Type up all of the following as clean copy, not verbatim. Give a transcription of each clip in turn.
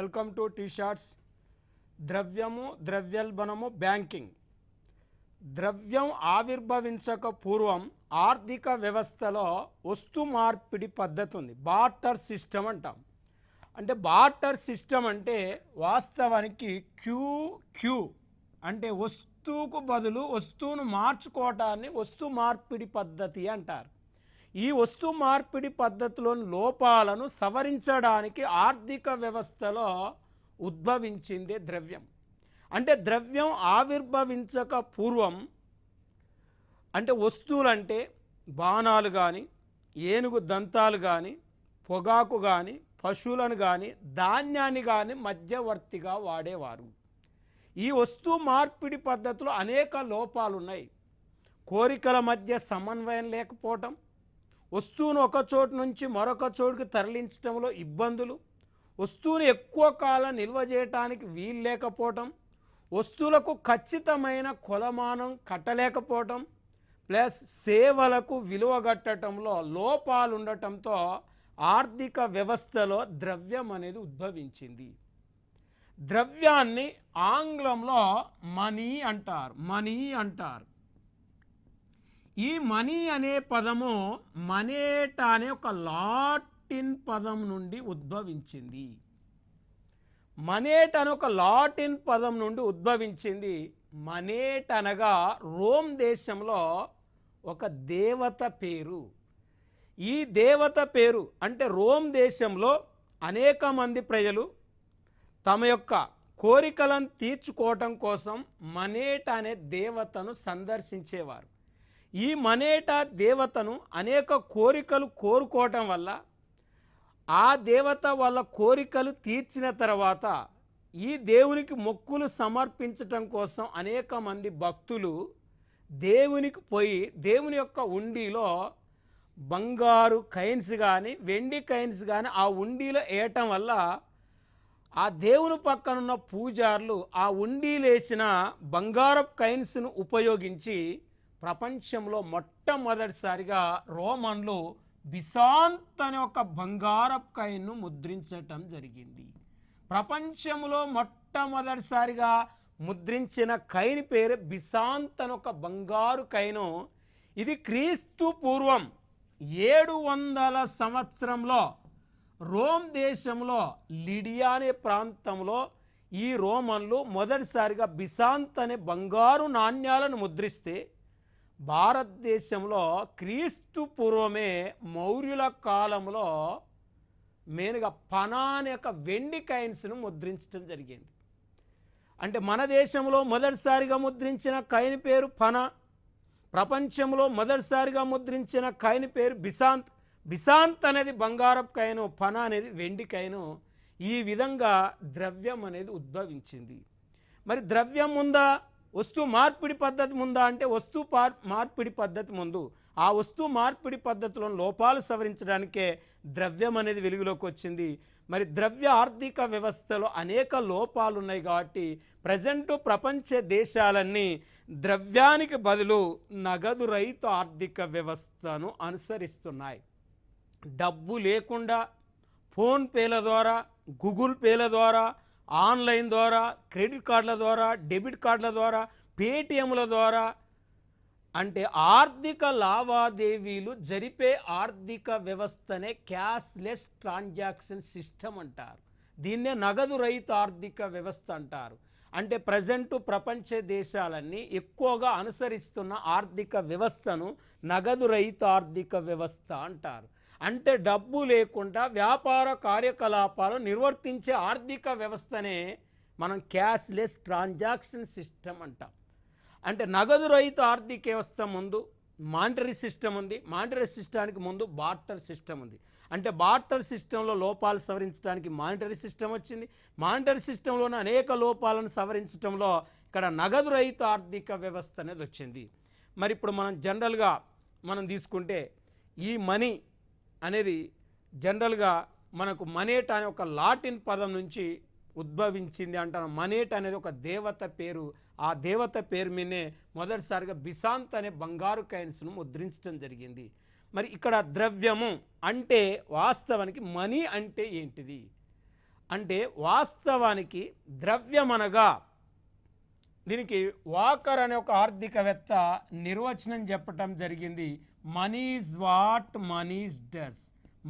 Welcome to tea shorts. ద్రవ్యము, ద్రవ్యోల్బణము, banking. ద్రవ్యం ఆవిర్భవించక పూర్వం ఆర్థిక వ్యవస్థలో వస్తు మార్పిడి పద్ధతి ఉంది. బార్టర్ సిస్టమ్ అంటాం. అంటే బార్టర్ సిస్టమ్ అంటే వాస్తవానికి క్యూ అంటే వస్తువుకు బదులు వస్తువును మార్చుకోవటాన్ని వస్తు మార్పిడి పద్ధతి అంటారు. ఈ వస్తు మార్పిడి పద్ధతిలోని లోపాలను సవరించడానికి ఆర్థిక వ్యవస్థలో ఉద్భవించిందే ద్రవ్యం. అంటే ద్రవ్యం ఆవిర్భవించక పూర్వం అంటే వస్తువులంటే బాణాలు కానీ, ఏనుగు దంతాలు కానీ, పొగాకు కానీ, పశువులను కానీ, ధాన్యాన్ని కానీ మధ్యవర్తిగా వాడేవారు. ఈ వస్తు మార్పిడి పద్ధతిలో అనేక లోపాలు ఉన్నాయి. కోరికల మధ్య సమన్వయం లేకపోవటం, వస్తువును ఒక చోటు నుంచి మరొక చోటుకి తరలించడంలో ఇబ్బందులు, వస్తువును ఎక్కువ కాలం నిల్వ చేయడానికి వీలు లేకపోవటం, వస్తువులకు ఖచ్చితమైన కొలమానం కట్టలేకపోవటం, ప్లస్ సేవలకు విలువ కట్టడంలో లోపాలు ఉండటంతో ఆర్థిక వ్యవస్థలో ద్రవ్యం అనేది ఉద్భవించింది. ద్రవ్యాన్ని ఆంగ్లంలో మనీ అంటారు. ఈ మనీ అనే పదము మనేట అనే ఒక లాటిన్ పదం నుండి ఉద్భవించింది. మనేట్ అనే ఒక లాటిన్ పదం నుండి ఉద్భవించింది. మనేట్ అనగా రోమ్ దేశంలో ఒక దేవత పేరు. ఈ దేవత పేరు అంటే రోమ్ దేశంలో అనేక మంది ప్రజలు తమ యొక్క కోరికలను తీర్చుకోవటం కోసం మనేట్ అనే దేవతను సందర్శించేవారు. ఈ మనేట దేవతను అనేక కోరికలు కోరుకోవటం వల్ల ఆ దేవత వాళ్ళ కోరికలు తీర్చిన తర్వాత ఈ దేవునికి మొక్కులు సమర్పించటం కోసం అనేక మంది భక్తులు దేవునికి పోయి దేవుని యొక్క ఉండిలో బంగారు కైన్స్ కానీ, వెండి కైన్స్ కానీ ఆ ఉండిలో వేయటం వల్ల ఆ దేవుని పక్కనున్న పూజారులు ఆ ఉండిలేసిన బంగారపు కైన్స్ను ఉపయోగించి ప్రపంచంలో మొట్టమొదటిసారిగా రోమన్లు బిసాంత్ అనే ఒక బంగారపు కాయిన్ను ముద్రించటం జరిగింది. ప్రపంచంలో మొట్టమొదటిసారిగా ముద్రించిన కైన్ పేరు బిసాంత్ అని ఒక బంగారు కైను. ఇది క్రీస్తు పూర్వం 700 సంవత్సరంలో రోమ్ దేశంలో లిడియా అనే ప్రాంతంలో ఈ రోమన్లు మొదటిసారిగా బిసాంత్ అనే బంగారు నాణ్యాలను ముద్రిస్తే, భారతదేశంలో క్రీస్తు పూర్వమే మౌర్యుల కాలంలో మెయిన్గా పనా అనే ఒక వెండి కాయిన్స్ను ముద్రించడం జరిగింది. అంటే మన దేశంలో మొదటిసారిగా ముద్రించిన కాయిన్ పేరు పనా, ప్రపంచంలో మొదటిసారిగా ముద్రించిన కాయిన్ పేరు బిసాంత్. బిసాంత్ అనేది బంగారపు కాయిను, పనా అనేది వెండి కాయిను. ఈ విధంగా ద్రవ్యం అనేది ఉద్భవించింది. మరి ద్రవ్యం ఉందా, వస్తు మార్పిడి పద్ధతి ముందా అంటే వస్తు మార్పిడి పద్ధతి ముందు. ఆ వస్తు మార్పిడి పద్ధతిలో లోపాలు సవరించడానికే ద్రవ్యం అనేది వెలుగులోకి వచ్చింది. మరి ద్రవ్య ఆర్థిక వ్యవస్థలో అనేక లోపాలు ఉన్నాయి కాబట్టి ప్రజెంట్ ప్రపంచ దేశాలన్నీ ద్రవ్యానికి బదులు నగదు రహిత ఆర్థిక వ్యవస్థను అనుసరిస్తున్నాయి. డబ్బు లేకుండా ఫోన్పేల ద్వారా, గూగుల్ పేల ద్వారా, ఆన్లైన్ ద్వారా, క్రెడిట్ కార్డుల ద్వారా, డెబిట్ కార్డుల ద్వారా, పేటిఎంల ద్వారా అంటే ఆర్థిక లావాదేవీలు జరిపే ఆర్థిక వ్యవస్థనే క్యాష్లెస్ ట్రాన్సాక్షన్ సిస్టమ్ అంటారు. దీన్నే నగదు రహిత ఆర్థిక వ్యవస్థ అంటారు. అంటే ప్రజెంట్ ప్రపంచ దేశాలన్నీ ఎక్కువగా అనుసరిస్తున్న ఆర్థిక వ్యవస్థను నగదు రహిత ఆర్థిక వ్యవస్థ అంటారు. అంటే డబ్బు లేకుండా వ్యాపార కార్యకలాపాలు నిర్వర్తించే ఆర్థిక వ్యవస్థనే మనం క్యాష్లెస్ ట్రాన్సాక్షన్ సిస్టమ్ అంటాం. అంటే నగదు రహిత ఆర్థిక వ్యవస్థ ముందు మానిటరీ సిస్టమ్ ఉంది, మానిటరీ సిస్టానికి ముందు బార్టర్ సిస్టమ్ ఉంది. అంటే బార్టర్ సిస్టంలో లోపాలు సవరించడానికి మానిటరీ సిస్టమ్ వచ్చింది. మానిటరీ సిస్టంలోనే అనేక లోపాలను సవరించడంలో ఇక్కడ నగదు రహిత ఆర్థిక వ్యవస్థ అనేది వచ్చింది. మరి ఇప్పుడు మనం జనరల్గా మనం తీసుకుంటే ఈ మనీ అనేది జనరల్గా మనకు మనేట్ అనే ఒక లాటిన్ పదం నుంచి ఉద్భవించింది అంటాను. మనేట్ అనేది ఒక దేవత పేరు. ఆ దేవత పేరు మీదనే మొదటిసారిగా బిసాంత్ అనే బంగారు కాయిన్స్ను ముద్రించడం జరిగింది. మరి ఇక్కడ ద్రవ్యము అంటే వాస్తవానికి మనీ అంటే ఏంటిది? అంటే వాస్తవానికి ద్రవ్యం అనగా, దీనికి వాకర్ అనే ఒక ఆర్థికవేత్త నిర్వచనం చెప్పటం జరిగింది. Money is what money does.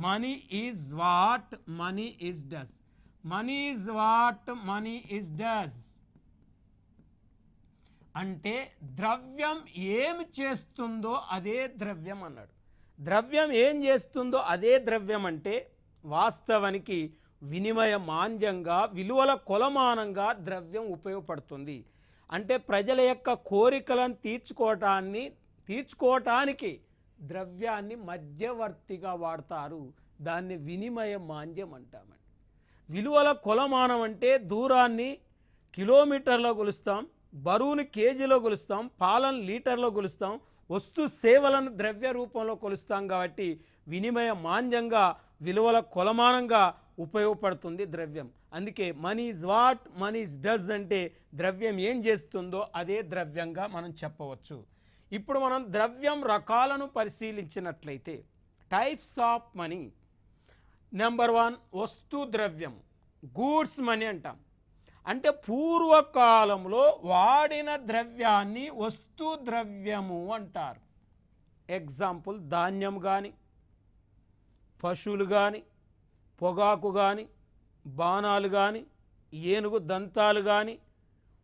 Money is what money does. Money is what money does అంటే ద్రవ్యం ఏం చేస్తుందో అదే ద్రవ్యం అన్నాడు. ద్రవ్యం ఏం చేస్తుందో అదే ద్రవ్యం అంటే వాస్తవానికి వినిమయ మాంద్యంగా, విలువల కొలమానంగా ద్రవ్యం ఉపయోగపడుతుంది. అంటే ప్రజల యొక్క కోరికలను తీర్చుకోవటానికి ద్రవ్యాన్ని మధ్యవర్తిగా వాడతారు. దాన్ని వినిమయ మాంద్యం అంటామండి. విలువల కొలమానం అంటే దూరాన్ని కిలోమీటర్లో కొలుస్తాం, బరువుని కేజీలో కొలుస్తాం, పాలను లీటర్లో కొలుస్తాం, వస్తు సేవలను ద్రవ్య రూపంలో కొలుస్తాం. కాబట్టి వినిమయ మాంద్యంగా, విలువల కొలమానంగా ఉపయోగపడుతుంది ద్రవ్యం. అందుకే money is what money does అంటే ద్రవ్యం ఏం చేస్తుందో అదే ద్రవ్యంగా మనం చెప్పవచ్చు. ఇప్పుడు మనం ద్రవ్యం రకాలను పరిశీలించినట్లయితే టైప్స్ ఆఫ్ మనీ. నెంబర్ 1 వస్తు ద్రవ్యం, గూడ్స్ మనీ అంటాం. అంటే పూర్వకాలంలో వాడిన ద్రవ్యాన్ని వస్తు ద్రవ్యము అంటారు. ఎగ్జాంపుల్ ధాన్యం కానీ, పశువులు కానీ, పొగాకు కానీ, బాణాలు కానీ, ఏనుగు దంతాలు కానీ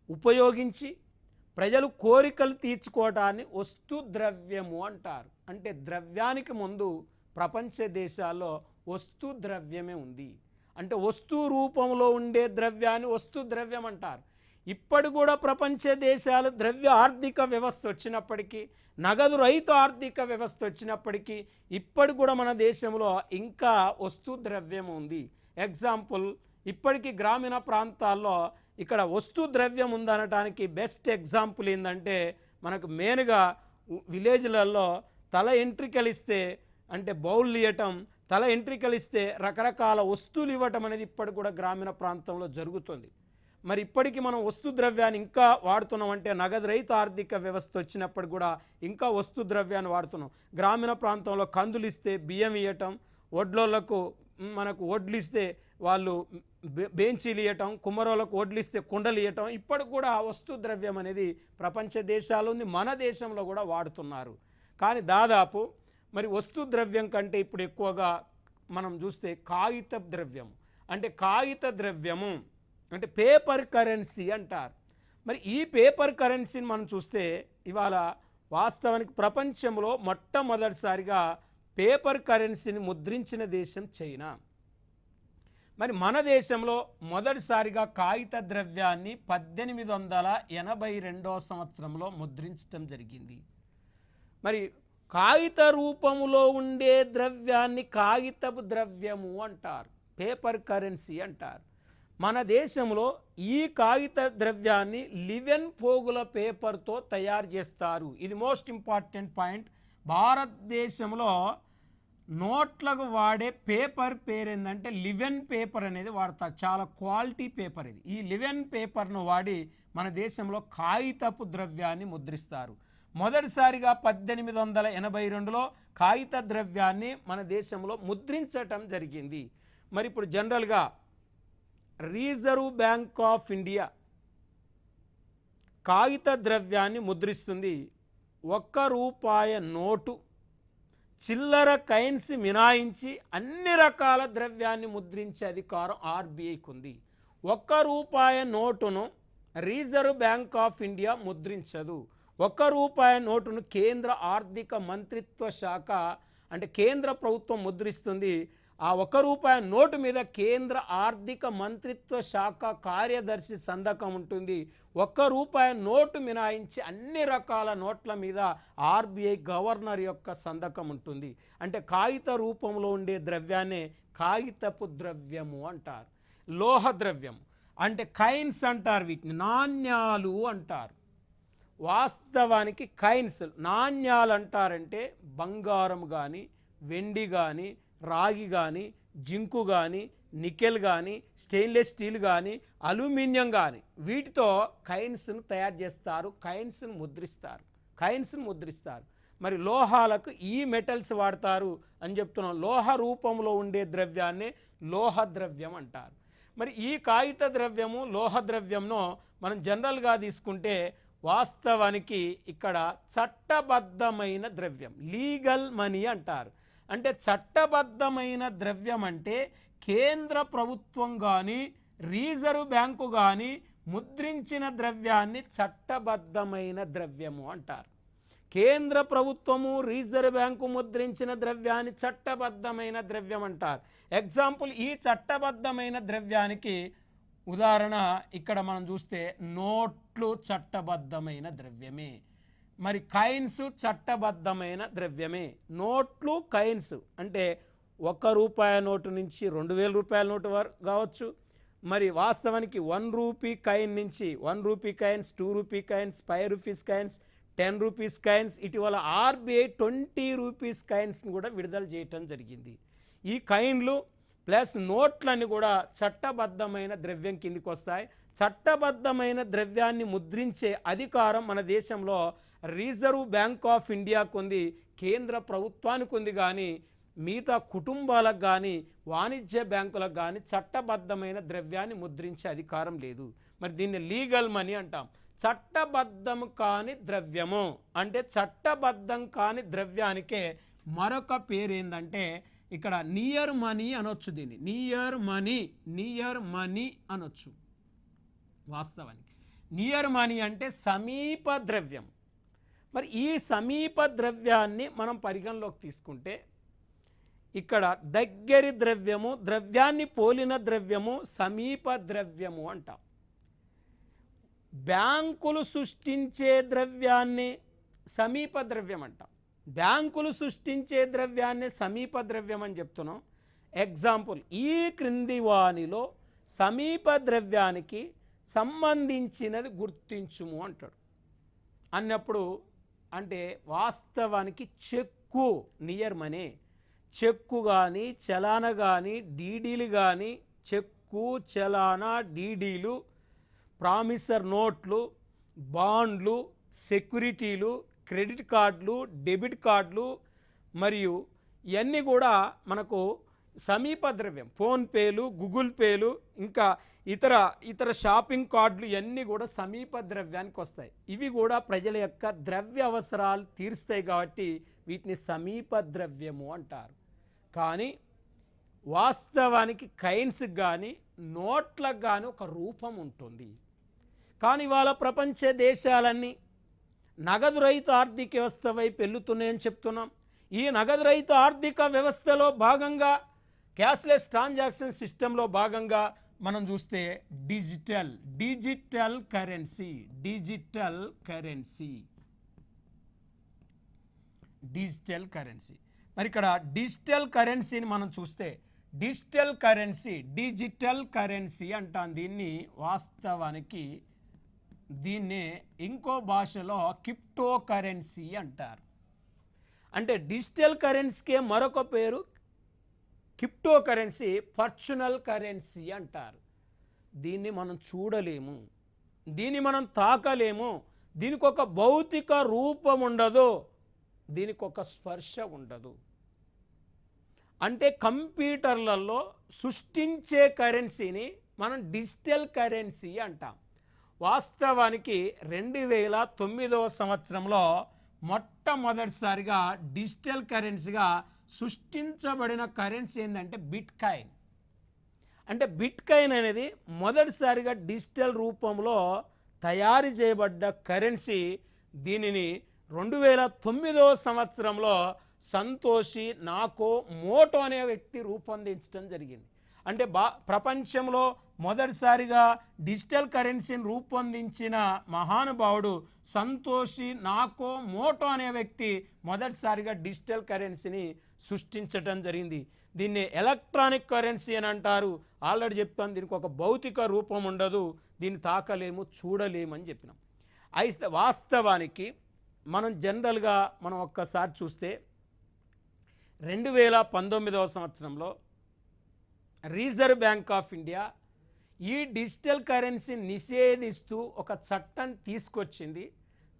ఉపయోగించి ప్రజలు కోరికలు తీర్చుకోవటాన్ని వస్తు ద్రవ్యము అంటారు. అంటే ద్రవ్యానికి ముందు ప్రపంచ దేశాల్లో వస్తు ద్రవ్యమే ఉంది. అంటే వస్తు రూపంలో ఉండే ద్రవ్యాన్ని వస్తు ద్రవ్యం అంటారు. ఇప్పటి కూడా ప్రపంచ దేశాలు ద్రవ్య ఆర్థిక వ్యవస్థ వచ్చినప్పటికీ, నగదు రహిత ఆర్థిక వ్యవస్థ వచ్చినప్పటికీ ఇప్పటి కూడా మన దేశంలో ఇంకా వస్తు ద్రవ్యం ఉంది. ఎగ్జాంపుల్ ఇప్పటికీ గ్రామీణ ప్రాంతాల్లో ఇక్కడ వస్తు ద్రవ్యం ఉందనటానికి బెస్ట్ ఎగ్జాంపుల్ ఏంటంటే, మనకు మెయిన్గా విలేజ్లలో తల ఎంట్రికలు ఇస్తే అంటే బౌల్ ఇవ్వటం, తల ఎంట్రికలు ఇస్తే రకరకాల వస్తువులు ఇవ్వటం అనేది ఇప్పటికి కూడా గ్రామీణ ప్రాంతంలో జరుగుతుంది. మరి ఇప్పటికీ మనం వస్తు ద్రవ్యాన్ని ఇంకా వాడుతున్నాం. అంటే నగదు రహిత ఆర్థిక వ్యవస్థ వచ్చినప్పుడు కూడా ఇంకా వస్తు ద్రవ్యాన్ని వాడుతున్నాం. గ్రామీణ ప్రాంతంలో కందులు ఇస్తే బియ్యం ఇవ్వటం, వడ్లోళ్లకు మనకు వడ్లు ఇస్తే వాళ్ళు బెంచీలు ఇవ్వటం, కుమ్మరోళ్ళకు వడ్లు ఇస్తే కుండలు ఇవ్వటం, ఇప్పటికి కూడా వస్తు ద్రవ్యం అనేది ప్రపంచ దేశాల్లో ఉంది, మన దేశంలో కూడా వాడుతున్నారు. కానీ దాదాపు మరి వస్తు ద్రవ్యం కంటే ఇప్పుడు ఎక్కువగా మనం చూస్తే కాగిత ద్రవ్యం. అంటే కాగిత ద్రవ్యము అంటే పేపర్ కరెన్సీ అంటారు. మరి ఈ పేపర్ కరెన్సీని మనం చూస్తే ఇవాళ వాస్తవానికి ప్రపంచంలో మొట్టమొదటిసారిగా పేపర్ కరెన్సీని ముద్రించిన దేశం చైనా. మరి మన దేశంలో మొదటిసారిగా కాగిత ద్రవ్యాన్ని 1882 సంవత్సరంలో ముద్రించడం జరిగింది. మరి కాగిత రూపంలో ఉండే ద్రవ్యాన్ని కాగితపు ద్రవ్యము అంటారు, పేపర్ కరెన్సీ అంటారు. మన దేశంలో ఈ కాగిత ద్రవ్యాన్ని లివెన్ పోగుల పేపర్తో తయారు చేస్తారు. ఇది మోస్ట్ ఇంపార్టెంట్ పాయింట్. భారతదేశంలో నోట్లకు వాడే పేపర్ పేరు ఏంటంటే లివెన్ పేపర్ అనేది వాడతారు. చాలా క్వాలిటీ పేపర్ ఇది. ఈ లివెన్ పేపర్ను వాడి మన దేశంలో కాగితపు ద్రవ్యాన్ని ముద్రిస్తారు. మొదటిసారిగా 1882లో కాగిత ద్రవ్యాన్ని మన దేశంలో ముద్రించటం జరిగింది. మరి ఇప్పుడు జనరల్గా రిజర్వ్ బ్యాంక్ ఆఫ్ ఇండియా కాగిత ద్రవ్యాన్ని ముద్రిస్తుంది. ₹1 నోటు, చిల్లర కైన్స్ మినాయించి అన్ని రకాల ద్రవ్యాన్ని ముద్రించే అధికారం ఆర్బీఐకి ఉంది. ₹1 నోటును రిజర్వ్ బ్యాంక్ ఆఫ్ ఇండియా ముద్రించదు. ₹1 నోటును కేంద్ర ఆర్థిక మంత్రిత్వ శాఖ అంటే కేంద్ర ప్రభుత్వం ముద్రిస్తుంది. ఆ ₹1 నోటు మీద కేంద్ర ఆర్థిక మంత్రిత్వ శాఖ కార్యదర్శి సంతకం ఉంటుంది. ₹1 నోటు మినాయించి అన్ని రకాల నోట్ల మీద ఆర్బీఐ గవర్నర్ యొక్క సంతకం ఉంటుంది. అంటే కాగిత రూపంలో ఉండే ద్రవ్యాన్ని కాగితపు ద్రవ్యము అంటారు. లోహ ద్రవ్యం అంటే కైన్స్ అంటారు, వీటిని నాణ్యాలు అంటారు. వాస్తవానికి కైన్స్ నాణ్యాలు అంటారంటే బంగారం కానీ, వెండి కానీ, రాగి కానీ, జింకు కానీ, నికెల్ కానీ, స్టెయిన్లెస్ స్టీల్ కానీ, అల్యూమినియం కానీ వీటితో కైన్స్ను తయారు చేస్తారు, కైన్స్ను ముద్రిస్తారు. మరి లోహాలకు ఈ మెటల్స్ వాడతారు అని చెప్తున్నాం. లోహ రూపంలో ఉండే ద్రవ్యాన్ని లోహ ద్రవ్యం అంటారు. మరి ఈ కాగిత ద్రవ్యము లోహ ద్రవ్యంను మనం జనరల్గా తీసుకుంటే వాస్తవానికి ఇక్కడ చట్టబద్ధమైన ద్రవ్యం, లీగల్ మనీ అంటారు. అంటే చట్టబద్ధమైన ద్రవ్యం అంటే కేంద్ర ప్రభుత్వం కానీ రిజర్వ్ బ్యాంకు కానీ ముద్రించిన ద్రవ్యాన్ని చట్టబద్ధమైన ద్రవ్యము అంటారు. కేంద్ర ప్రభుత్వము రిజర్వ్ బ్యాంకు ముద్రించిన ద్రవ్యాన్ని చట్టబద్ధమైన ద్రవ్యం అంటారు. ఎగ్జాంపుల్, ఈ చట్టబద్ధమైన ద్రవ్యానికి ఉదాహరణ ఇక్కడ మనం చూస్తే నోట్లు చట్టబద్ధమైన ద్రవ్యమే, మరి కాయిన్స్ చట్టబద్ధమైన ద్రవ్యమే. నోట్లు కాయిన్స్ అంటే ₹1 నోటు నుంచి 2000 రూపాయల నోటు వరకు కావచ్చు. మరి వాస్తవానికి ₹1 కాయిన్ నుంచి ₹1 కాయిన్స్, ₹2 కాయిన్స్, ₹5 కాయిన్స్, ₹10 కాయిన్స్, ఇటీవల RBI ₹20 కాయిన్స్ని కూడా విడుదల చేయటం జరిగింది. ఈ కాయిన్లు ప్లస్ నోట్లన్నీ కూడా చట్టబద్ధమైన ద్రవ్యం కిందికి వస్తాయి. చట్టబద్ధమైన ద్రవ్యాన్ని ముద్రించే అధికారం మన దేశంలో రిజర్వ్ బ్యాంక్ ఆఫ్ ఇండియాకు ఉంది, కేంద్ర ప్రభుత్వానికి ఉంది. కానీ మిగతా కుటుంబాలకు కానీ వాణిజ్య బ్యాంకులకు కానీ చట్టబద్ధమైన ద్రవ్యాన్ని ముద్రించే అధికారం లేదు. మరి దీన్ని లీగల్ మనీ అంటాం. చట్టబద్ధం కాని ద్రవ్యము అంటే చట్టబద్ధం కాని ద్రవ్యానికే మరొక పేరు ఏంటంటే ఇక్కడ నియర్ మనీ అనొచ్చు. దీన్ని నియర్ మనీ అనొచ్చు. వాస్తవానికి నియర్ మనీ అంటే సమీప ద్రవ్యం. మరి ఈ సమీప ద్రవ్యాన్ని మనం పరిగణలోకి తీసుకుంటే ఇక్కడ దగ్గరి ద్రవ్యము, ద్రవ్యాన్ని పోలిన ద్రవ్యము సమీప ద్రవ్యము అంటాం. బ్యాంకులు సృష్టించే ద్రవ్యాన్ని సమీప ద్రవ్యం అంటాం. బ్యాంకులు సృష్టించే ద్రవ్యాన్ని సమీప ద్రవ్యం అని చెప్తున్నాం. ఎగ్జాంపుల్, ఈ క్రింది వానిలో సమీప ద్రవ్యానికి సంబంధించినది గుర్తించుము అంటాడు. అన్నప్పుడు అంటే వాస్తవానికి చెక్కు నియర్ మనీ, చెక్కు కానీ చలానా కానీ డీడీలు కానీ, చెక్కు చలానా డీడీలు, ప్రామిసర్ నోట్లు, బాండ్లు, సెక్యూరిటీలు, క్రెడిట్ కార్డులు, డెబిట్ కార్డులు మరియు ఇవన్నీ కూడా మనకు సమీప ద్రవ్యం. ఫోన్పేలు, గూగుల్ పేలు, ఇంకా ఇతర షాపింగ్ కార్డులు ఇవన్నీ కూడా సమీప ద్రవ్యానికి వస్తాయి. ఇవి కూడా ప్రజల యొక్క ద్రవ్య అవసరాలు తీరుస్తాయి కాబట్టి వీటిని సమీప ద్రవ్యము అంటారు. కానీ వాస్తవానికి కాయిన్స్కి కానీ నోట్లకు కానీ ఒక రూపం ఉంటుంది. కానీ ఇవాళ ప్రపంచ దేశాలన్నీ నగదు రహిత ఆర్థిక వ్యవస్థ వైపు వెళ్తున్నాయని చెప్తున్నాం. ఈ నగదు రహిత ఆర్థిక వ్యవస్థలో భాగంగా క్యాష్లెస్ ట్రాన్సాక్షన్ సిస్టంలో భాగంగా మనం చూస్తే డిజిటల్ కరెన్సీ. మరి ఇక్కడ డిజిటల్ కరెన్సీని మనం చూస్తే డిజిటల్ కరెన్సీ అంటాం. దీన్ని వాస్తవానికి దీన్నే ఇంకో భాషలో క్రిప్టో కరెన్సీ అంటారు. అంటే డిజిటల్ కరెన్సీకే మరొక పేరు క్రిప్టో కరెన్సీ, పర్సనల్ కరెన్సీ అంటారు. దీన్ని మనం చూడలేము, దీన్ని మనం తాకలేము, దీనికి ఒక భౌతిక రూపం ఉండదు, దీనికి ఒక స్పర్శ ఉండదు. అంటే కంప్యూటర్లలో సృష్టించే కరెన్సీని మనం డిజిటల్ కరెన్సీ అంటాం. వాస్తవానికి 2009వ సంవత్సరంలో మొట్టమొదటిసారిగా డిజిటల్ కరెన్సీగా సృష్టించబడిన కరెన్సీ ఏంటంటే బిట్ కాయిన్. అంటే బిట్ కాయిన్ అనేది మొదటిసారిగా డిజిటల్ రూపంలో తయారు చేయబడ్డ కరెన్సీ. దీనిని 2009వ సంవత్సరంలో సంతోషి నాకోమోటో అనే వ్యక్తి రూపొందించడం జరిగింది. అంటే ప్రపంచంలో మొదటిసారిగా డిజిటల్ కరెన్సీని రూపొందించిన మహానుభావుడు సంతోషి నాకోమోటో అనే వ్యక్తి మొదటిసారిగా డిజిటల్ కరెన్సీని సృష్టించడం జరిగింది. దీన్ని ఎలక్ట్రానిక్ కరెన్సీ అని అంటారు. ఆల్రెడీ చెప్పాను, దీనికి ఒక భౌతిక రూపం ఉండదు, దీన్ని తాకలేము, చూడలేము అని చెప్పినాం. అయితే వాస్తవానికి మనం జనరల్గా మనం ఒక్కసారి చూస్తే 2019వ సంవత్సరంలో రిజర్వ్ బ్యాంక్ ఆఫ్ ఇండియా ఈ డిజిటల్ కరెన్సీని నిషేధిస్తూ ఒక చట్టం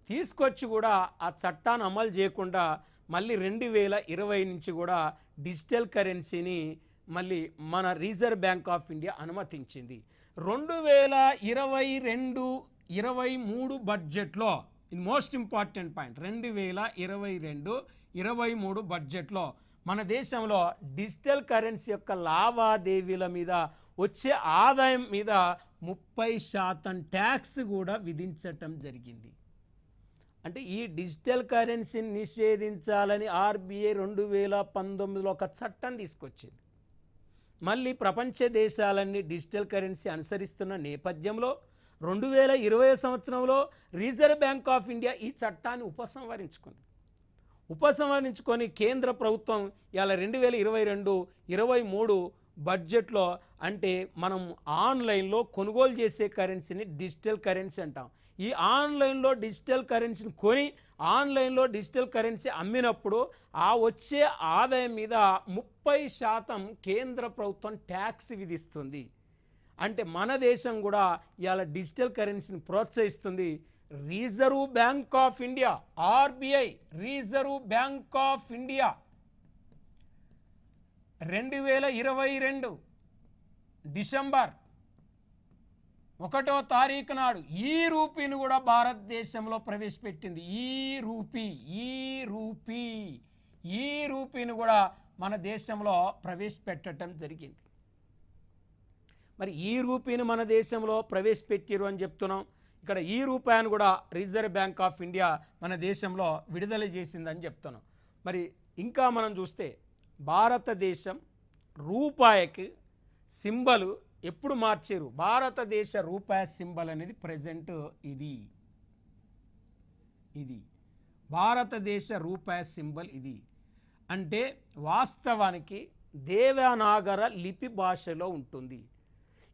తీసుకొచ్చి కూడా ఆ చట్టాన్ని అమలు చేయకుండా మళ్ళీ 2020 నుంచి కూడా డిజిటల్ కరెన్సీని మళ్ళీ మన రిజర్వ్ బ్యాంక్ ఆఫ్ ఇండియా అనుమతించింది. 2022-23 బడ్జెట్లో, ఇది మోస్ట్ ఇంపార్టెంట్ పాయింట్, 2022-23 బడ్జెట్లో మన దేశంలో డిజిటల్ కరెన్సీ యొక్క లావాదేవీల మీద వచ్చే ఆదాయం మీద 30% ట్యాక్స్ కూడా విధించటం జరిగింది. అంటే ఈ డిజిటల్ కరెన్సీని నిషేధించాలని ఆర్బీఐ 2019లో ఒక చట్టం తీసుకొచ్చింది. మళ్ళీ ప్రపంచ దేశాలన్నీ డిజిటల్ కరెన్సీ అనుసరిస్తున్న నేపథ్యంలో 2020 సంవత్సరంలో రిజర్వ్ బ్యాంక్ ఆఫ్ ఇండియా ఈ చట్టాన్ని ఉపసంహరించుకొని కేంద్ర ప్రభుత్వం ఇలా 2022-23 బడ్జెట్లో, అంటే మనం ఆన్లైన్లో కొనుగోలు చేసే కరెన్సీని డిజిటల్ కరెన్సీ అంటాం. ఈ ఆన్లైన్లో డిజిటల్ కరెన్సీని కొని ఆన్లైన్లో డిజిటల్ కరెన్సీ అమ్మినప్పుడు ఆ వచ్చే ఆదాయం మీద 30% కేంద్ర ప్రభుత్వం ట్యాక్స్ విధిస్తుంది. అంటే మన దేశం కూడా ఇవాళ డిజిటల్ కరెన్సీని ప్రోత్సహిస్తుంది. Reserve bank of India, RBI, reserve bank of India 2022 December 1వ తారీఖు నాడు ఈ రూపీని కూడా భారతదేశంలో ప్రవేశపెట్టింది. ఈ రూపీని కూడా మన దేశంలో ప్రవేశపెట్టడం జరిగింది. మరి ఈ రూపీని మన దేశంలో ప్రవేశపెట్టారు అని చెప్తున్నాం. ఇక్కడ ఈ రూపాయను కూడా రిజర్వ్ బ్యాంక్ ఆఫ్ ఇండియా మన దేశంలో విడుదల చేసిందని చెప్తున్నాం. మరి ఇంకా మనం చూస్తే భారతదేశం రూపాయికి సింబల్ ఎప్పుడు మార్చారు? భారతదేశ రూపాయి సింబల్ అనేది ప్రజెంట్ ఇది భారతదేశ రూపాయి సింబల్ ఇది. అంటే వాస్తవానికి దేవనాగర లిపి భాషలో ఉంటుంది.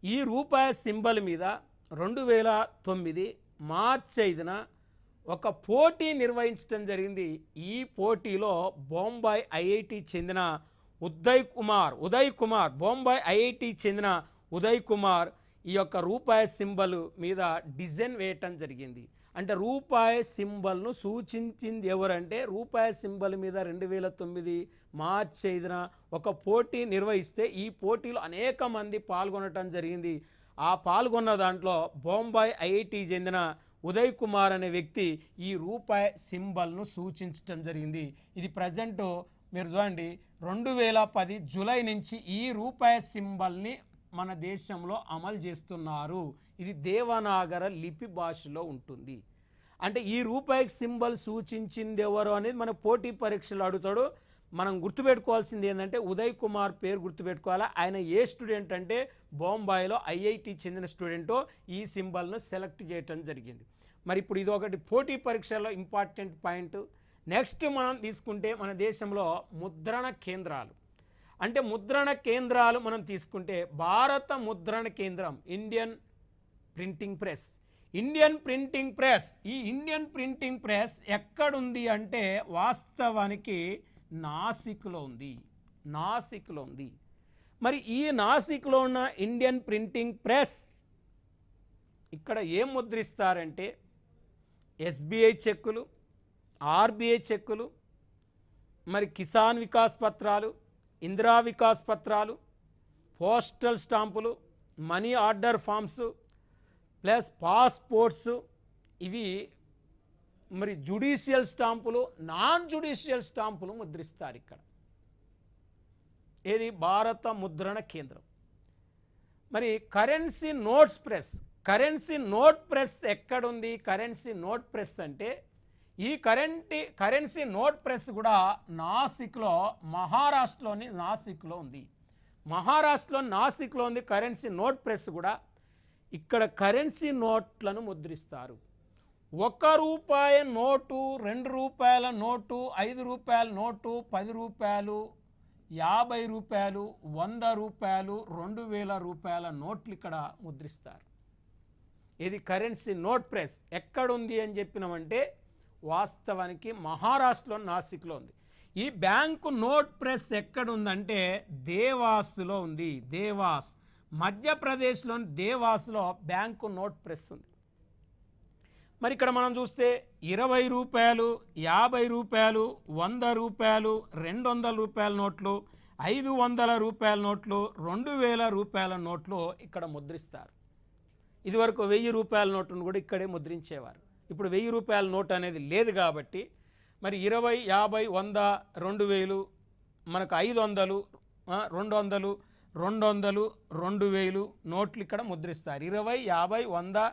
ఈ రూపాయి సింబల్ మీద 2009 మార్చి 5న ఒక పోటీ నిర్వహించడం జరిగింది. ఈ పోటీలో బొంబాయి ఐఐటి చెందిన ఉదయ్ కుమార్ బొంబాయి ఐఐటి చెందిన ఉదయ్ కుమార్ ఈ యొక్క రూపాయి సింబల్ మీద డిజైన్ వేయటం జరిగింది. అంటే రూపాయి సింబల్ను సూచించింది ఎవరంటే, రూపాయి సింబల్ మీద 2009 మార్చి 5న ఒక పోటీ నిర్వహిస్తే ఈ పోటీలో అనేక మంది పాల్గొనటం జరిగింది. ఆ పాల్గొన్న దాంట్లో బొంబాయి ఐఐటి చెందిన ఉదయ్ కుమార్ అనే వ్యక్తి ఈ రూపాయి సింబల్ను సూచించడం జరిగింది. ఇది ప్రజెంట్ మీరు చూడండి 2010 జూలై నుంచి ఈ రూపాయి సింబల్ని మన దేశంలో అమలు చేస్తున్నారు. ఇది దేవనాగర లిపి భాషలో ఉంటుంది. అంటే ఈ రూపాయి సింబల్ సూచించింది ఎవరు అనేది మన పోటీ పరీక్షలు అడుగుతాడు. మనం గుర్తుపెట్టుకోవాల్సింది ఏంటంటే ఉదయ్ కుమార్ పేరు గుర్తుపెట్టుకోవాలా. ఆయన ఏ స్టూడెంట్ అంటే బొంబాయిలో ఐఐటి చెందిన స్టూడెంటో ఈ సింబల్ను సెలెక్ట్ చేయటం జరిగింది. మరి ఇప్పుడు ఇది ఒకటి పోటీ పరీక్షల్లో ఇంపార్టెంట్ పాయింట్. నెక్స్ట్ మనం తీసుకుంటే మన దేశంలో ముద్రణ కేంద్రాలు, అంటే ముద్రణ కేంద్రాలు మనం తీసుకుంటే భారత ముద్రణ కేంద్రం ఇండియన్ ప్రింటింగ్ ప్రెస్. ఈ ఇండియన్ ప్రింటింగ్ ప్రెస్ ఎక్కడుంది అంటే వాస్తవానికి నాసిక్లో ఉంది. మరి ఈ నాసిక్లో ఉన్న ఇండియన్ ప్రింటింగ్ ప్రెస్ ఇక్కడ ఏం ముద్రిస్తారంటే ఎస్బీఐ చెక్కులు, ఆర్బీఐ చెక్కులు, మరి కిసాన్ వికాస్ పత్రాలు, ఇందిరా వికాస్ పత్రాలు, పోస్టల్ స్టాంపులు, money order forms plus passports, ఇవి మరి జుడిషియల్ స్టాంపులు, నాన్ జుడిషియల్ స్టాంపులు ముద్రిస్తారు ఇక్కడ. ఏది భారత ముద్రణ కేంద్రం. మరి కరెన్సీ నోట్ ప్రెస్ ఎక్కడుంది? కరెన్సీ నోట్ ప్రెస్ అంటే ఈ కరెన్సీ నోట్ ప్రెస్ కూడా నాసిక్లో, మహారాష్ట్రలోని నాసిక్లో ఉంది. కరెన్సీ నోట్ ప్రెస్ కూడా. ఇక్కడ కరెన్సీ నోట్లను ముద్రిస్తారు. 1 రూపాయి నోటు, 2 రూపాయల నోటు, 5 రూపాయల నోటు, 10 రూపాయలు, 50 రూపాయలు, 100 రూపాయలు, 2000 రూపాయల నోట్లు ఇక్కడ ముద్రిస్తారు. ఇది కరెన్సీ నోట్ ప్రెస్ ఎక్కడుంది అని చెప్పినామంటే వాస్తవానికి మహారాష్ట్రలో నాసిక్లో ఉంది. ఈ బ్యాంకు నోట్ ప్రెస్ ఎక్కడుందంటే దేవాస్లో ఉంది. మధ్యప్రదేశ్లోని దేవాస్లో బ్యాంకు నోట్ ప్రెస్ ఉంది. మరి ఇక్కడ మనం చూస్తే 20 రూపాయలు, 50 రూపాయలు, 100 రూపాయలు, 200 రూపాయల నోట్లు, 500 రూపాయల నోట్లు, 2000 రూపాయల నోట్లు ఇక్కడ ముద్రిస్తారు. ఇదివరకు 1000 రూపాయల నోటును కూడా ఇక్కడే ముద్రించేవారు. ఇప్పుడు 1000 రూపాయల నోట్ అనేది లేదు కాబట్టి మరి 20, 50, 100, 2000, మనకు 500, 200, 200, 2000 నోట్లు ఇక్కడ ముద్రిస్తారు. 20, 50, 100,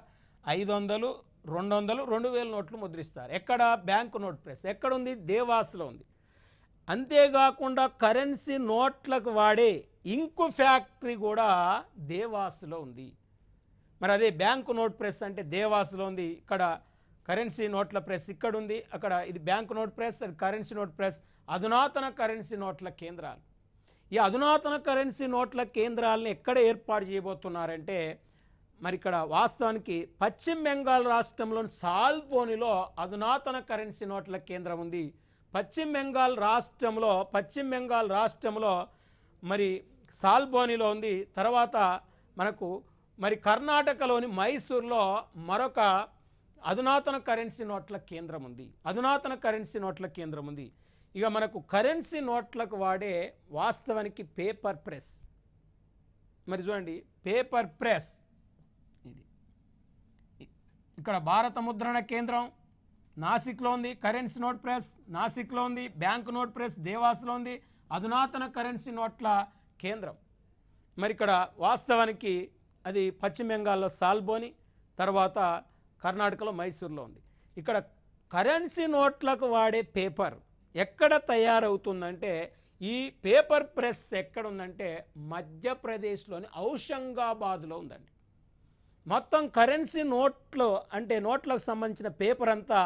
500, 200, 2000 నోట్లు ముద్రిస్తారు. ఎక్కడ? బ్యాంకు నోట్ ప్రెస్ ఎక్కడుంది? దేవాస్లో ఉంది. అంతేకాకుండా కరెన్సీ నోట్లకు వాడే ఇంకు ఫ్యాక్టరీ కూడా దేవాస్లో ఉంది. మరి అదే బ్యాంకు నోట్ ప్రెస్ అంటే దేవాస్లో ఉంది, ఇక్కడ కరెన్సీ నోట్ల ప్రెస్ ఇక్కడ ఉంది, అక్కడ ఇది bank note press, currency note press, అధునాతన కరెన్సీ నోట్ల కేంద్రాలు. ఈ అధునాతన కరెన్సీ నోట్ల కేంద్రాలను ఎక్కడ ఏర్పాటు చేయబోతున్నారంటే మరి ఇక్కడ వాస్తవానికి పశ్చిమ బెంగాల్ రాష్ట్రంలోని సాల్బోనిలో అధునాతన కరెన్సీ నోట్ల కేంద్రం ఉంది. పశ్చిమ బెంగాల్ రాష్ట్రంలో మరి సాల్బోనిలో ఉంది. తర్వాత మనకు మరి కర్ణాటకలోని మైసూర్లో మరొక అధునాతన కరెన్సీ నోట్ల కేంద్రం ఉంది. ఇక మనకు కరెన్సీ నోట్లకు వాడే వాస్తవానికి పేపర్ ప్రెస్. మరి చూడండి, పేపర్ ప్రెస్ ఇది ఇక్కడ భారత ముద్రణ కేంద్రం నాసిక్లో ఉంది, కరెన్సీ నోట్ ప్రెస్ నాసిక్లో ఉంది, బ్యాంకు నోట్ ప్రెస్ దేవాస్లో ఉంది, అధునాతన కరెన్సీ నోట్ల కేంద్రం మరి ఇక్కడ వాస్తవానికి అది పశ్చిమ బెంగాల్లో సాల్బోని, తర్వాత కర్ణాటకలో మైసూర్లో ఉంది. ఇక్కడ కరెన్సీ నోట్లకు వాడే పేపర్ ఎక్కడ తయారవుతుందంటే ఈ పేపర్ ప్రెస్ ఎక్కడ ఉందంటే మధ్యప్రదేశ్లోని ఔషంగాబాద్లో ఉందండి. మొత్తం కరెన్సీ నోట్లు అంటే నోట్లకు సంబంధించిన పేపర్ అంతా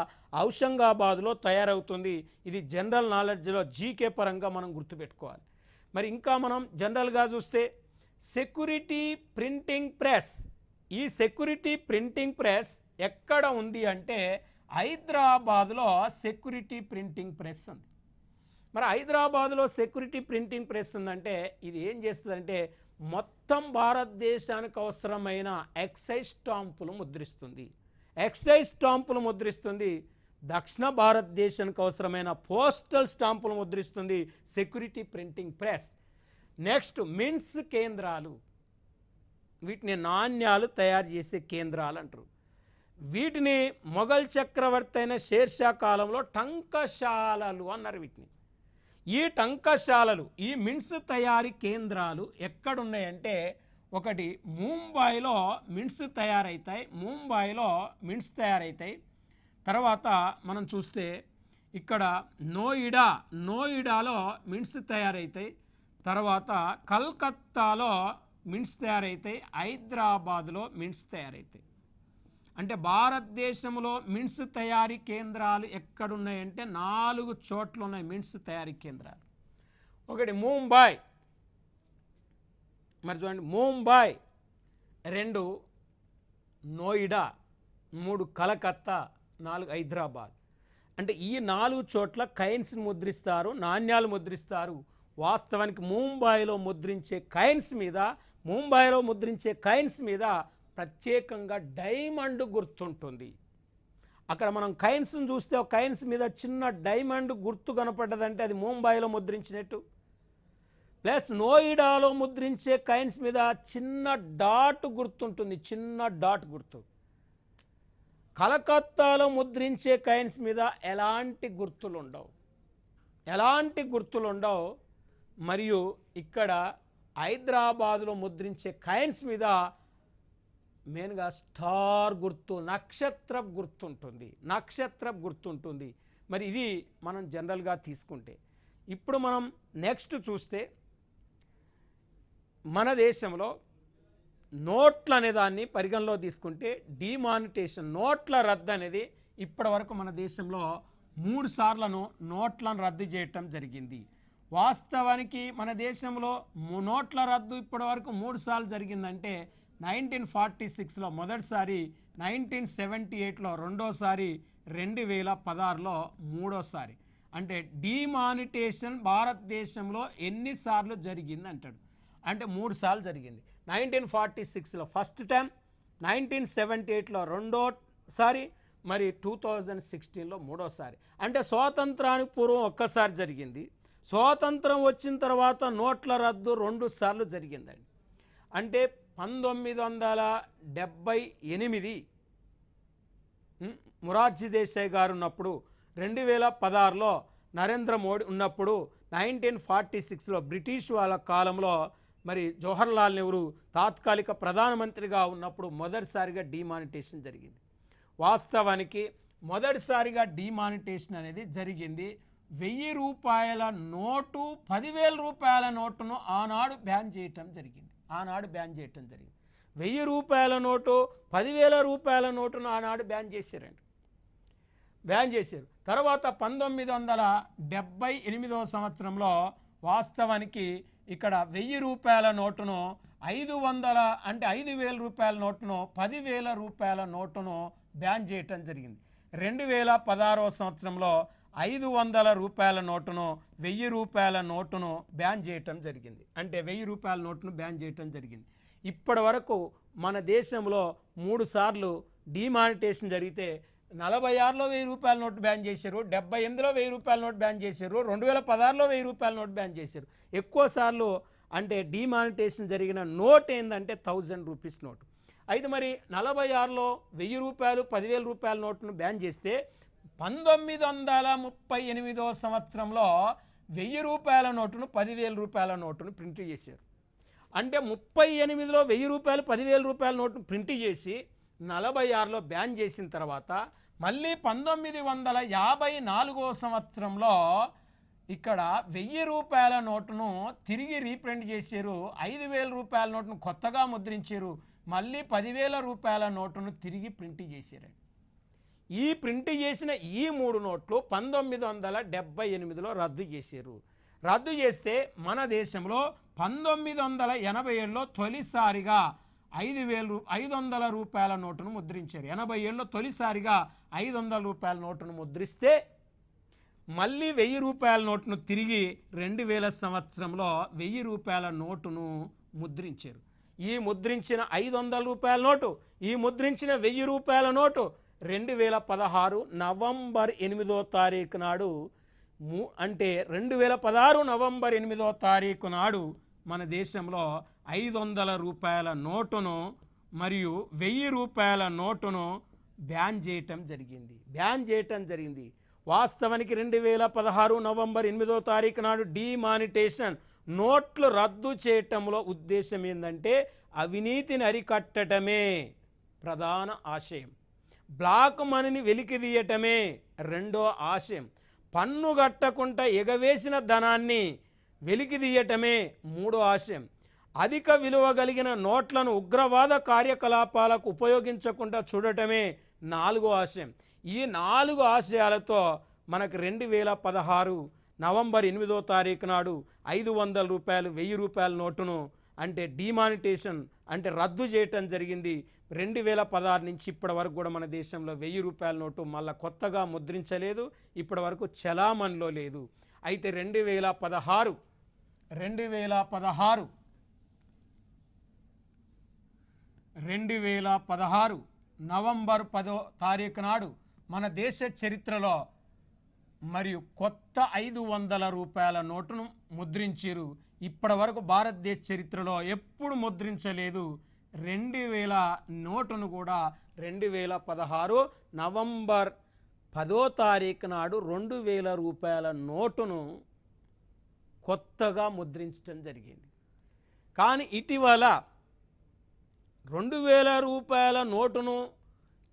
ఔషంగాబాద్లో తయారవుతుంది. ఇది జనరల్ నాలెడ్జ్లో జీకే పరంగా మనం గుర్తుపెట్టుకోవాలి. మరి ఇంకా మనం జనరల్గా చూస్తే సెక్యూరిటీ ప్రింటింగ్ ప్రెస్, ఈ సెక్యూరిటీ ప్రింటింగ్ ప్రెస్ ఎక్కడ ఉంది అంటే హైదరాబాద్లో సెక్యూరిటీ ప్రింటింగ్ ప్రెస్ ఉంది. మరి హైదరాబాద్లో సెక్యూరిటీ ప్రింటింగ్ ప్రెస్ ఉందంటే ఇది ఏం చేస్తుందంటే మొత్తం భారతదేశానికి అవసరమైన ఎక్సైజ్ స్టాంపులు ముద్రిస్తుంది. దక్షిణ భారతదేశానికి అవసరమైన పోస్టల్ స్టాంపులు ముద్రిస్తుంది security printing press. Next mints కేంద్రాలు, వీటిని నాణ్యాలు తయారు చేసే కేంద్రాలు అంటారు. వీటిని మొఘల్ చక్రవర్తి అయిన షేర్షా కాలంలో టంకశాలలు అన్నారు వీటిని. ఈ టంకశాలలు, ఈ మింట్స్ తయారీ కేంద్రాలు ఎక్కడున్నాయంటే ఒకటి ముంబైలో మింట్స్ తయారవుతాయి. తర్వాత మనం చూస్తే ఇక్కడ నోయిడాలో మింట్స్ తయారవుతాయి. తర్వాత కల్కత్తాలో మింట్స్ తయారవుతాయి, హైదరాబాద్లో మింట్స్ తయారవుతాయి. అంటే భారతదేశంలో మింట్స్ తయారీ కేంద్రాలు ఎక్కడున్నాయంటే 4 చోట్ల ఉన్నాయి మింట్స్ తయారీ కేంద్రాలు. ఒకటి ముంబై, మరి చూడండి ముంబై, 2 నోయిడా, 3 కలకత్తా, 4 హైదరాబాద్. అంటే ఈ 4 చోట్ల కైన్స్ని ముద్రిస్తారు, నాణ్యాలు ముద్రిస్తారు. వాస్తవానికి ముంబైలో ముద్రించే కైన్స్ మీద ప్రత్యేకంగా డైమండ్ గుర్తుంటుంది. అక్కడ మనం కైన్స్ని చూస్తే కైన్స్ మీద చిన్న డైమండ్ గుర్తు కనపడ్డదంటే అది ముంబైలో ముద్రించినట్టు. ప్లస్ నోయిడాలో ముద్రించే కైన్స్ మీద చిన్న డాట్ గుర్తుంటుంది, కలకత్తాలో ముద్రించే కైన్స్ మీద ఎలాంటి గుర్తులు ఉండవు. మరియు ఇక్కడ హైదరాబాదులో ముద్రించే కైన్స్ మీద మెయిన్గా స్టార్ గుర్తు, నక్షత్ర గుర్తుంటుంది. మరి ఇది మనం జనరల్గా తీసుకుంటే ఇప్పుడు మనం నెక్స్ట్ చూస్తే మన దేశంలో నోట్ల అనే దాన్ని పరిగణలో తీసుకుంటే డిమానిటేషన్, నోట్ల రద్దు అనేది ఇప్పటి వరకు మన దేశంలో 3 సార్లను నోట్లను రద్దు చేయటం జరిగింది. వాస్తవానికి మన దేశంలో నోట్ల రద్దు ఇప్పటి వరకు 3 సార్లు జరిగిందంటే 1946లో మొదటిసారి, 1978లో రెండోసారి, 2016లో మూడోసారి. అంటే డిమానిటేషన్ భారతదేశంలో ఎన్నిసార్లు జరిగింది అంటాడు అంటే 3 సార్లు జరిగింది. 1946లో ఫస్ట్ టైం, 1978లో రెండోసారి, మరి 2016లో మూడోసారి. అంటే స్వాతంత్రానికి పూర్వం ఒక్కసారి జరిగింది, స్వాతంత్రం వచ్చిన తర్వాత నోట్ల రద్దు 2 సార్లు జరిగిందండి. అంటే 1978 మొరార్జీ దేశాయ్ గారు ఉన్నప్పుడు, 2016లో నరేంద్ర మోడీ ఉన్నప్పుడు, 1946లో బ్రిటిష్ వాళ్ళ కాలంలో మరి జవహర్లాల్ నెహ్రూ తాత్కాలిక ప్రధానమంత్రిగా ఉన్నప్పుడు మొదటిసారిగా డిమానిటేషన్ జరిగింది. వాస్తవానికి మొదటిసారిగా డిమానిటేషన్ అనేది జరిగింది. 1000 రూపాయల నోటు, 10,000 రూపాయల నోటును ఆనాడు బ్యాన్ చేయటం జరిగింది. 1000 రూపాయల నోటు, 10,000 రూపాయల నోటును ఆనాడు బ్యాన్ చేశారు. తర్వాత 1978వ సంవత్సరంలో వాస్తవానికి ఇక్కడ 1000 రూపాయల నోటును 500 అంటే 5,000 రూపాయల నోటును, 10,000 రూపాయల నోటును బ్యాన్ చేయటం జరిగింది. 2016వ సంవత్సరంలో 500 రూపాయల నోటును, 1000 రూపాయల నోటును బ్యాన్ చేయటం జరిగింది. అంటే 1000 రూపాయల నోటును బ్యాన్ చేయటం జరిగింది. ఇప్పటి వరకు మన దేశంలో 3 సార్లు డిమానిటేషన్ జరిగితే 46లో 1000 రూపాయల నోటు బ్యాన్ చేశారు, 78లో 1000 రూపాయల నోటు బ్యాన్ చేశారు, 2016లో 1000 రూపాయల నోటు బ్యాన్ చేశారు. ఎక్కువ సార్లు అంటే డిమానిటేషన్ జరిగిన నోట్ ఏంటంటే 1000 రూపీస్ నోటు. అయితే మరి 46లో 1000 రూపాయలు, 10,000 రూపాయల నోటును బ్యాన్ చేస్తే 1938వ సంవత్సరంలో 1000 రూపాయల నోటును, 10,000 రూపాయల నోటును ప్రింట్ చేశారు. అంటే 38లో 1000 రూపాయలు, 10,000 రూపాయల నోటును ప్రింట్ చేసి 46లో బ్యాన్ చేసిన తర్వాత మళ్ళీ 1954వ సంవత్సరంలో ఇక్కడ 1000 రూపాయల నోటును తిరిగి రీప్రింట్ చేశారు. 5,000 రూపాయల నోటును కొత్తగా ముద్రించారు. మళ్ళీ 10,000 రూపాయల నోటును తిరిగి ప్రింట్ చేశారు. ఈ ప్రింట్ చేసిన ఈ 3 నోట్లు 1978లో రద్దు చేశారు. రద్దు చేస్తే మన దేశంలో 1987లో తొలిసారిగా 500 రూపాయల నోటును ముద్రించారు. 87లో తొలిసారిగా 500 రూపాయల నోటును ముద్రిస్తే మళ్ళీ 1000 రూపాయల నోటును తిరిగి 2000 సంవత్సరంలో 1000 రూపాయల నోటును ముద్రించారు. ఈ ముద్రించిన 500 రూపాయల నోటు, ఈ ముద్రించిన 1000 రూపాయల నోటు 2016 నవంబర్ 8వ తారీఖు నాడు అంటే 2016 నవంబర్ 8వ తారీఖు నాడు మన దేశంలో 500 రూపాయల నోటును మరియు 1000 రూపాయల నోటును బ్యాన్ చేయటం జరిగింది. వాస్తవానికి 2016 నవంబర్ 8వ తారీఖు నాడు డిమానిటేషన్ నోట్లు రద్దు చేయటంలో ఉద్దేశం ఏంటంటే అవినీతిని అరికట్టడమే ప్రధాన ఆశయం, బ్లాక్ మనీని వెలికితీయటమే రెండో ఆశయం, పన్ను కట్టకుండా ఎగవేసిన ధనాన్ని వెలికితీయటమే మూడో ఆశయం, అధిక విలువ కలిగిన నోట్లను ఉగ్రవాద కార్యకలాపాలకు ఉపయోగించకుండా చూడటమే నాలుగో ఆశయం. ఈ 4 ఆశయాలతో మనకు 2016 నవంబర్ 8వ తారీఖు నాడు 500 రూపాయలు 1000 రూపాయల నోటును అంటే డిమానిటేషన్ అంటే రద్దు చేయటం జరిగింది. 2016 నుంచి ఇప్పటి వరకు కూడా మన దేశంలో 1000 రూపాయల నోటు మళ్ళీ కొత్తగా ముద్రించలేదు, ఇప్పటి వరకు చలామణిలో లేదు. అయితే 2016 నవంబర్ 10వ తారీఖు నాడు మన దేశ చరిత్రలో మరియు కొత్త 500 రూపాయల నోటును ముద్రించారు. ఇప్పటి వరకు భారతదేశ చరిత్రలో ఎప్పుడు ముద్రించలేదు. 2000 నోటును కూడా 2016 నవంబర్ 10వ తారీఖు నాడు 2000 రూపాయల నోటును కొత్తగా ముద్రించడం జరిగింది. కానీ ఇటీవల 2000 రూపాయల నోటును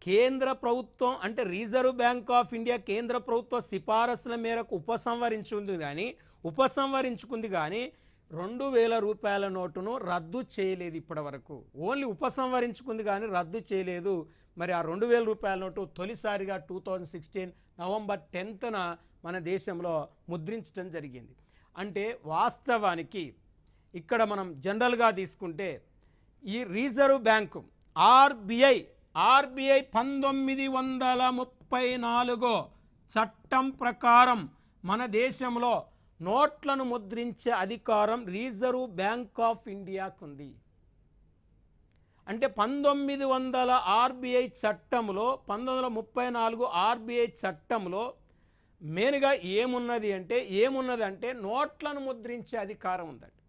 కేంద్ర ప్రభుత్వం అంటే రిజర్వ్ బ్యాంక్ ఆఫ్ ఇండియా కేంద్ర ప్రభుత్వ సిఫారసుల మేరకు ఉపసంహరించుకుంది కానీ 2000 రూపాయల నోటును రద్దు చేయలేదు. ఇప్పటి వరకు ఓన్లీ ఉపసంహరించుకుంది కానీ రద్దు చేయలేదు. మరి ఆ 2000 రూపాయల నోటు తొలిసారిగా 2016 నవంబర్ 10న మన దేశంలో ముద్రించడం జరిగింది. అంటే వాస్తవానికి ఇక్కడ మనం జనరల్గా తీసుకుంటే ఈ రిజర్వ్ బ్యాంకు ఆర్బిఐ 1934 చట్టం ప్రకారం మన దేశంలో నోట్లను ముద్రించే అధికారం రిజర్వ్ బ్యాంక్ ఆఫ్ ఇండియాకు ఉంది. అంటే 1900 ఆర్బిఐ చట్టంలో 1934 ఆర్బిఐ చట్టంలో మెయిన్గా ఏమున్నదంటే నోట్లను ముద్రించే అధికారం ఉందండి.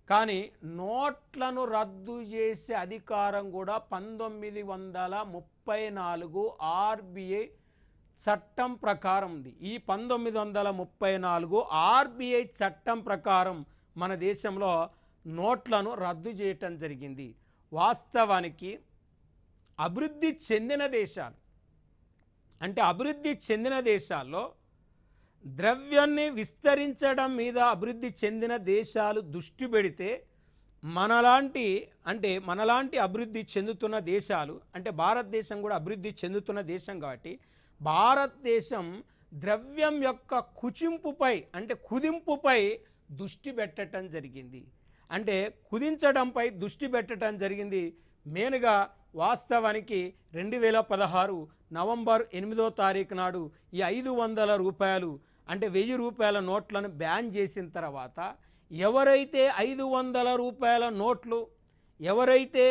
కానీ నోట్లను రద్దు చేసే అధికారం కూడా 1934 ఆర్బీఐ చట్టం ప్రకారం ఉంది. ఈ 1934 ఆర్బీఐ చట్టం ప్రకారం మన దేశంలో నోట్లను రద్దు చేయటం జరిగింది. వాస్తవానికి అభివృద్ధి చెందిన దేశాల్లో ద్రవ్యాన్ని విస్తరించడం మీద అభివృద్ధి చెందిన దేశాలు దృష్టి పెడితే మనలాంటి అభివృద్ధి చెందుతున్న దేశాలు, అంటే భారతదేశం కూడా అభివృద్ధి చెందుతున్న దేశం కాబట్టి భారతదేశం ద్రవ్యం యొక్క కుదింపుపై దృష్టి పెట్టడం జరిగింది. కుదించడంపై దృష్టి పెట్టడం జరిగింది. మెయిన్గా వాస్తవానికి 2016 నవంబర్ 8వ తారీఖు నాడు ఈ 500 రూపాయలు అంటే 1000 రూపాయల నోట్లను బ్యాన్ చేసిన తర్వాత ఎవరైతే 500 రూపాయల నోట్లు, ఎవరైతే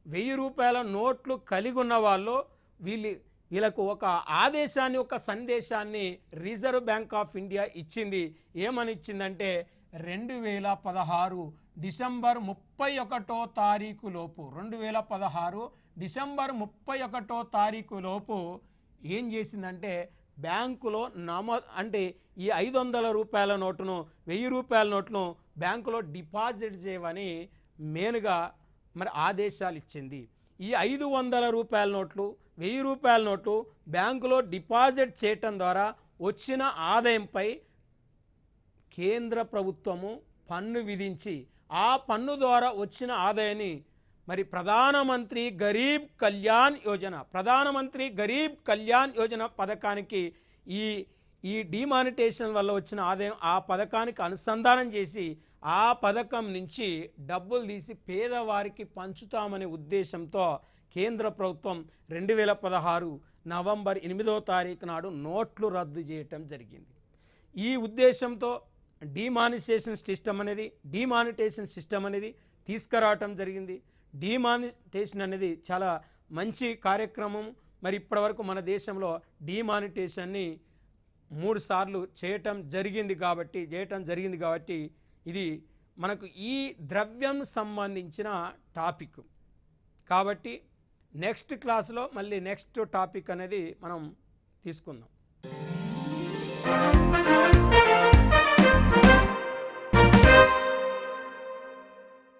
1000 రూపాయల నోట్లు కలిగి ఉన్న వాళ్ళో వీళ్ళకు ఒక ఆదేశాన్ని, ఒక సందేశాన్ని రిజర్వ్ బ్యాంక్ ఆఫ్ ఇండియా ఇచ్చింది. ఏమని ఇచ్చిందంటే 2016 డిసెంబర్ 31వ తారీఖు లోపు 2016 డిసెంబర్ 31వ తారీఖు లోపు ఏం చేసిందంటే బ్యాంకులో ఈ 500 రూపాయల నోటును, 1000 రూపాయల నోటును బ్యాంకులో డిపాజిట్ చేయమని మెయిన్గా ఆదేశాలు ఇచ్చింది. ఈ 500 రూపాయల నోట్లు, 1000 రూపాయల నోట్లు బ్యాంకులో డిపాజిట్ చేయటం ద్వారా వచ్చిన ఆదాయంపై కేంద్ర ప్రభుత్వము పన్ను విధించి ఆ పన్ను ద్వారా వచ్చిన ఆదాయాన్ని ప్రధానమంత్రి గరీబ్ కళ్యాణ్ యోజన పథకానికి ఈ డిమానిటేషన్ వల్ల వచ్చిన ఆదాయం ఆ పథకానికి అనుసంధానం చేసి ఆ పథకం నుంచి డబ్బులు తీసి పేదవారికి పంచుతామనే ఉద్దేశంతో కేంద్ర ప్రభుత్వం 2016 నవంబర్ 8వ తారీఖు నాడు నోట్లు రద్దు చేయటం జరిగింది. ఈ ఉద్దేశంతో డిమానిటేషన్ సిస్టమ్ అనేది తీసుకురావటం జరిగింది. డిమానిటేషన్ అనేది చాలా మంచి కార్యక్రమం. ఇప్పటివరకు మన దేశంలో డిమానిటేషన్ని 3 సార్లు చేయటం జరిగింది కాబట్టి ఇది మనకు ఈ ద్రవ్యం సంబంధించిన టాపిక్. కాబట్టి నెక్స్ట్ క్లాస్లో మళ్ళీ నెక్స్ట్ టాపిక్ అనేది మనం తీసుకుందాం.